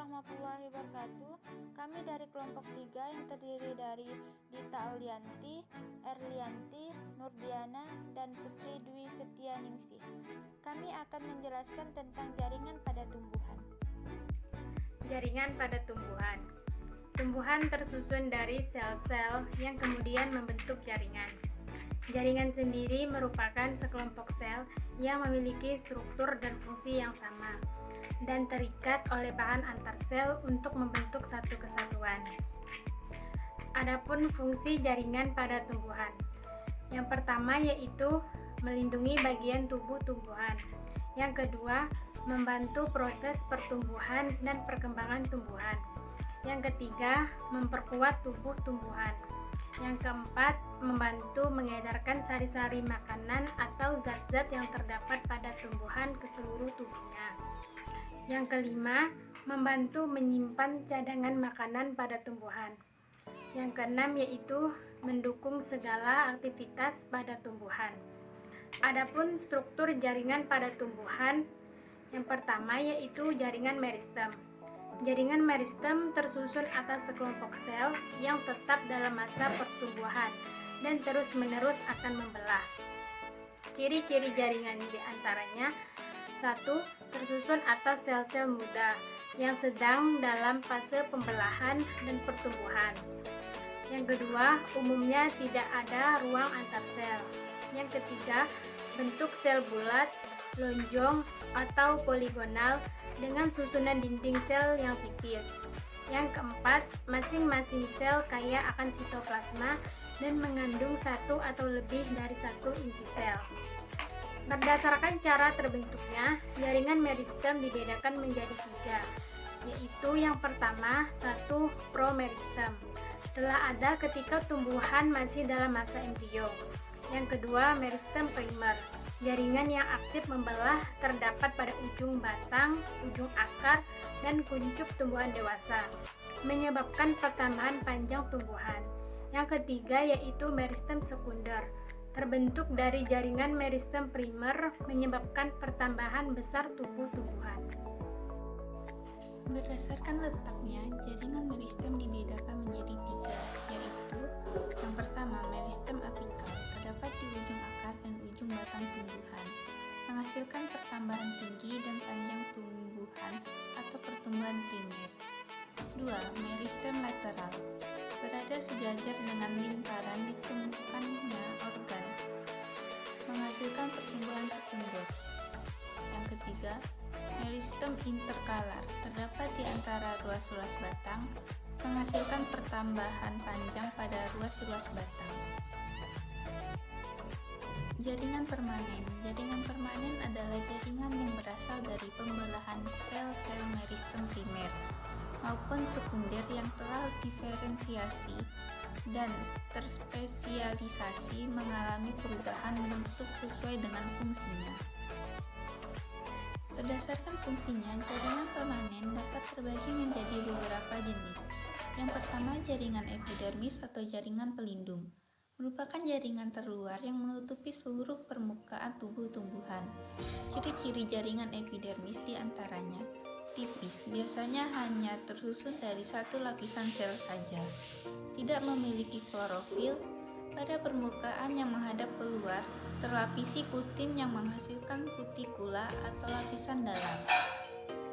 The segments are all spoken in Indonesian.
warahmatullahi wabarakatuh. Kami dari kelompok 3 yang terdiri dari Dita Aulianti, Erlianti, Nurdiana, dan Putri Dwi Setianingsih. Kami akan menjelaskan tentang jaringan pada tumbuhan. Jaringan pada tumbuhan. Tumbuhan tersusun dari sel-sel yang kemudian membentuk jaringan. Jaringan sendiri merupakan sekelompok sel yang memiliki struktur dan fungsi yang sama dan terikat oleh bahan antar sel untuk membentuk satu kesatuan. Adapun fungsi jaringan pada tumbuhan. Yang pertama yaitu melindungi bagian tubuh tumbuhan. Yang kedua, membantu proses pertumbuhan dan perkembangan tumbuhan. Yang ketiga, memperkuat tubuh tumbuhan. Yang keempat, membantu mengedarkan sari-sari makanan atau zat-zat yang terdapat pada tumbuhan ke seluruh tubuhnya. Yang kelima, membantu menyimpan cadangan makanan pada tumbuhan. Yang keenam yaitu mendukung segala aktivitas pada tumbuhan. Adapun struktur jaringan pada tumbuhan, yang pertama yaitu jaringan meristem. Jaringan meristem tersusun atas sekelompok sel yang tetap dalam masa pertumbuhan dan terus-menerus akan membelah. Ciri-ciri jaringan diantaranya: 1. Tersusun atas sel-sel muda yang sedang dalam fase pembelahan dan pertumbuhan. Yang kedua, umumnya tidak ada ruang antar sel. Yang ketiga, bentuk sel bulat, lonjong, atau poligonal dengan susunan dinding sel yang tipis. Yang keempat, masing-masing sel kaya akan sitoplasma dan mengandung satu atau lebih dari satu inti sel. Berdasarkan cara terbentuknya, jaringan meristem dibedakan menjadi 3, yaitu yang pertama, 1. Promeristem, telah ada ketika tumbuhan masih dalam masa embrio. Yang kedua, meristem primer, jaringan yang aktif membelah terdapat pada ujung batang, ujung akar, dan kuncup tumbuhan dewasa, menyebabkan pertambahan panjang tumbuhan. Yang ketiga yaitu meristem sekunder, terbentuk dari jaringan meristem primer menyebabkan pertambahan besar tubuh tumbuhan. Berdasarkan letaknya, jaringan meristem dibedakan menjadi 3, yaitu yang pertama, meristem apikal, terdapat di ujung akar dan ujung batang tumbuhan, menghasilkan pertambahan tinggi dan panjang tumbuhan atau pertumbuhan primer. 2. Meristem lateral, berada sejajar dengan lingkaran ditemukannya organ, menghasilkan pertumbuhan sekunder. Yang ketiga, meristem interkalar, terdapat di antara ruas-ruas batang, menghasilkan pertambahan panjang pada ruas-ruas batang. Jaringan permanen. Jaringan permanen adalah jaringan yang berasal dari pembelahan sel-sel meristem primer maupun sekunder yang telah diferensiasi dan terspesialisasi mengalami perubahan bentuk sesuai dengan fungsinya. Berdasarkan fungsinya, jaringan permanen dapat terbagi menjadi beberapa jenis. Yang pertama, jaringan epidermis atau jaringan pelindung, merupakan jaringan terluar yang menutupi seluruh permukaan tubuh tumbuhan. Ciri-ciri jaringan epidermis diantaranya: tipis, biasanya hanya tersusun dari satu lapisan sel saja, tidak memiliki klorofil, pada permukaan yang menghadap keluar, terlapisi kutin yang menghasilkan kutikula atau lapisan dalam.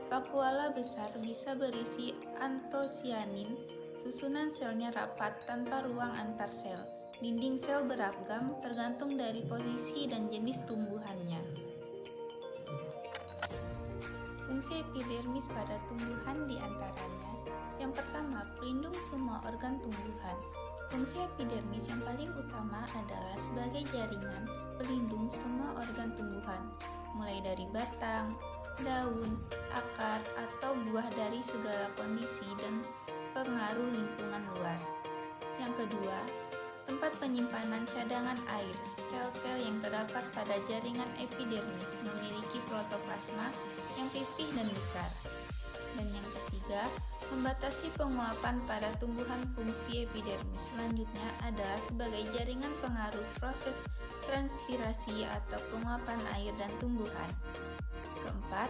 Vakuola besar bisa berisi antosianin, susunan selnya rapat tanpa ruang antar sel. Dinding sel beragam tergantung dari posisi dan jenis tumbuhannya. Fungsi epidermis pada tumbuhan diantaranya: yang pertama, pelindung semua organ tumbuhan. Fungsi epidermis yang paling utama adalah sebagai jaringan pelindung semua organ tumbuhan, mulai dari batang, daun, akar, atau buah dari segala kondisi dan pengaruh lingkungan luar. Yang kedua, tempat penyimpanan cadangan air. Sel-sel yang terdapat pada jaringan epidermis memiliki protoplasma yang pipih dan besar. Dan yang ketiga, membatasi penguapan pada tumbuhan. Fungsi epidermis selanjutnya adalah sebagai jaringan pengaruh proses transpirasi atau penguapan air dan tumbuhan. Keempat, keempat,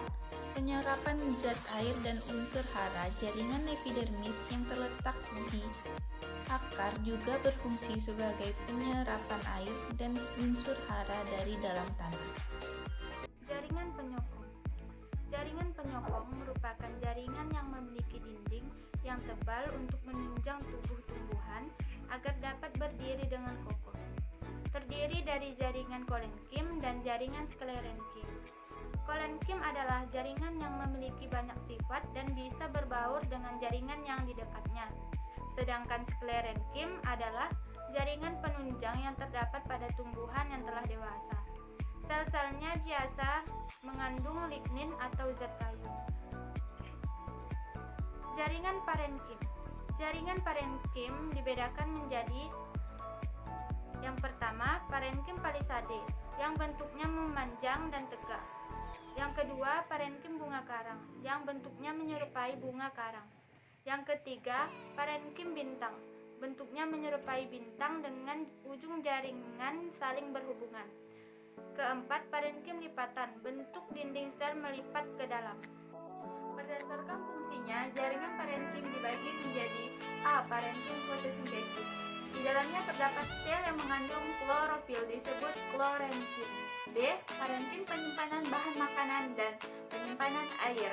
penyerapan zat air dan unsur hara jaringan epidermis yang terletak di akar juga berfungsi sebagai penyerapan air dan unsur hara dari dalam tanah. Jaringan penyokong. Jaringan penyokong merupakan jaringan yang memiliki dinding yang tebal untuk menunjang tubuh tumbuhan agar dapat berdiri dengan kokoh. Terdiri dari jaringan kolenkim dan jaringan sklerenkim. Kolenkim adalah jaringan yang memiliki banyak sifat dan bisa berbaur dengan jaringan yang di dekatnya. Sedangkan sklerenkim adalah jaringan penunjang yang terdapat pada tumbuhan yang telah dewasa. Sel-selnya biasa mengandung lignin atau zat kayu. Jaringan parenkim. Jaringan parenkim dibedakan menjadi: yang pertama, parenkim palisade yang bentuknya memanjang dan tegak. Yang kedua, parenkim bunga karang yang bentuknya menyerupai bunga karang. Yang ketiga, parenkim bintang, bentuknya menyerupai bintang dengan ujung jaringan saling berhubungan. Keempat, parenkim lipatan, bentuk dinding sel melipat ke dalam. Berdasarkan fungsinya, jaringan parenkim dibagi menjadi: A. Parenkim fotosintesis. Di dalamnya terdapat sel yang mengandung klorofil disebut klorenkim. B. Parenkim penyimpanan bahan makanan dan penyimpanan air.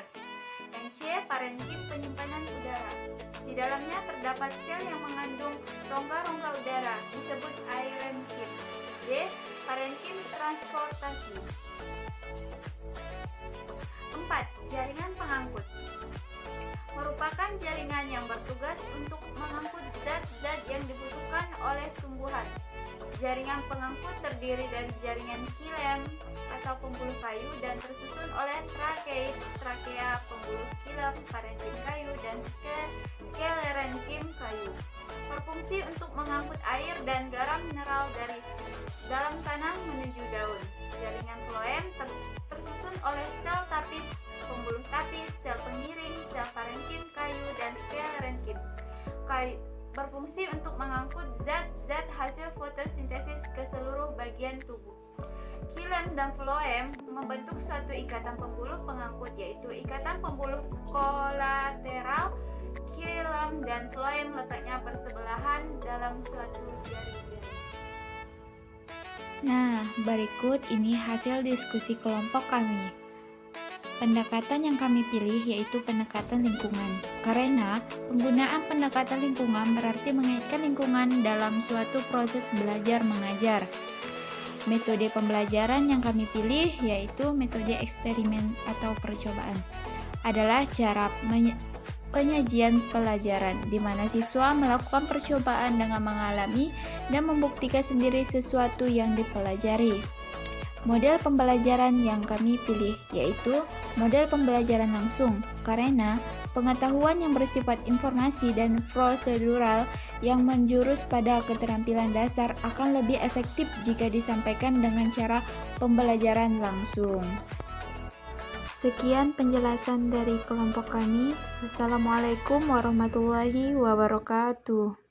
Yang C. Parenkim penyimpanan udara. Di dalamnya terdapat sel yang mengandung rongga-rongga udara disebut aerenkim. D. Parenkim transportasi. 4. Jaringan pengangkut merupakan jaringan yang bertugas untuk mengangkut zat-zat yang dibutuhkan oleh tumbuhan. Jaringan pengangkut terdiri dari jaringan xilem atau pembuluh kayu dan tersusun oleh trakeit, trakea, pembuluh xilem, parenkim kayu, dan sklerenkim kayu. Berfungsi untuk mengangkut air dan garam mineral dari dalam tanah menuju daun. Jaringan floem tersusun oleh sel tapis, pembuluh tapis, sel pengiring, sel parenkim kayu, dan sklerenkim kayu. Berfungsi untuk mengangkut zat-zat hasil fotosintesis ke seluruh bagian tubuh. Xilem dan floem membentuk suatu ikatan pembuluh pengangkut, yaitu ikatan pembuluh kolateral. Xilem dan floem letaknya bersebelahan dalam suatu jaring. Nah, berikut ini hasil diskusi kelompok kami. Pendekatan yang kami pilih yaitu pendekatan lingkungan, karena penggunaan pendekatan lingkungan berarti mengaitkan lingkungan dalam suatu proses belajar mengajar. Metode pembelajaran yang kami pilih yaitu metode eksperimen atau percobaan. Adalah cara penyajian pelajaran, di mana siswa melakukan percobaan dengan mengalami dan membuktikan sendiri sesuatu yang dipelajari. Model pembelajaran yang kami pilih yaitu model pembelajaran langsung, karena pengetahuan yang bersifat informasi dan prosedural yang menjurus pada keterampilan dasar akan lebih efektif jika disampaikan dengan cara pembelajaran langsung. Sekian penjelasan dari kelompok kami. Wassalamualaikum warahmatullahi wabarakatuh.